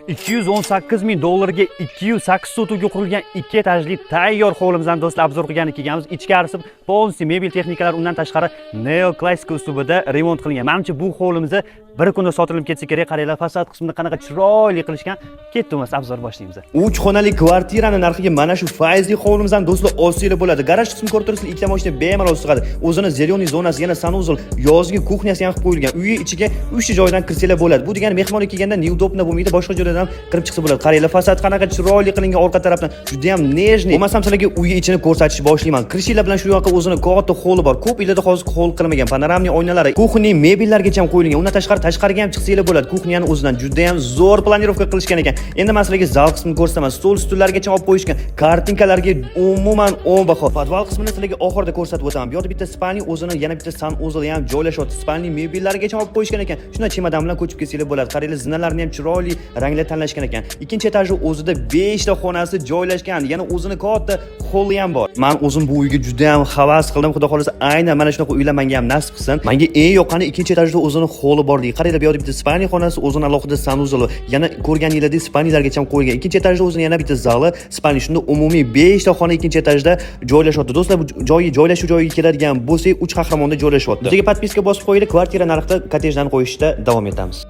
218 ming dollarga 208 sotuvga qurilgan 2 etajli tayyor hovlimizdan do'stlar obzor qilgan ekanmiz. Ichkarisi polsi mebel texnikalar, undan tashqari neoklassik uslubida remont qilingan. Menimcha bu hovlimizni bir kunda sotilib ketsa kerak. Qaranglar, fasad qismini qanaqa chiroyli qilishgan. Ketdimiz, obzor boshlaymiz. 3 xonali kvartirani narxiga mana shu faizli hovlimizdan do'stlar olsanglar bo'ladi. Garaj qismini ko'rib turibsizlar, ikkita mashina bemalol sig'adi. O'zini zelyoniy zonasi, yana sanuzol, yozgi kuxnyasi ham qilib qo'yilgan. Uyi ichiga 3 ta joydan kirsanglar bo'ladi. Bu degani mehmon kelganda neudobno bo'lmaydi, boshqa joylardan kirib chiqsa bo'ladi. Qaranglar, fasad qanaqa chiroyli qilingan, orqa tarafdan juda ham nejniy. Bo'lmasam sizlarga uyi ichini ko'rsatishni boshlayman. Kirishinglar bilan shu yoqqa o'zini katta holi bor. Ko'p uylarda hozir hol qilmagan. Panoramli oynalari, kuxniy mebellargacha ham qo'yilgan. Undan tashqariga ham chiqsanglar bo'ladi. Kuxnyani o'zidan juda ham zo'r planirovka qilishgan ekan. Endi men sizlarga zal qismini ko'rsataman. Stol stullargacha olib qo'yishgan. Kartinkalarga umuman 10 baho. Podval qismini sizlarga oxirida ko'rsatib o'taman. Bu yerda bitta spalni o'zini, yana bitta sanuzol ham joylashyapti. Spalni mebellarigacha olib qo'yishgan ekan. Shunda chemodan bilan ko'chib ketsanglar bo'ladi. Qaranglar, zinalarni ham chiroyli ranglar tanlashgan ekan. Ikkinchi etajda o'zida 5 ta xonasi joylashgan. Yana o'zini katta holi ham bor. Men o'zim bu uyga juda ham havas qildim. Xudo xolasa aynan mana shunaqa uylar menga ham nasib qilsin. Menga eng yoqqani ikkinchi etajda o'zini holi borligi. Qaranglar, bu yerda bitta spalni xonasi, o'zini alohida sanuzoli, yana ko'rganingizdek spalnilargacha ham qo'yilgan. Ikkinchi etajda o'zini yana bitta zali, spalni. Shunda umumiy 5 ta xona ikkinchi etajda joylashyapti. Do'stlar, bu joylashuv joyiga keladigan bo'lsak, 3 qahramonda joylashyapti. Bizga podpiska bosib qo'yinglar, kvartira narxida kottejdan qo'yishda davom etamiz.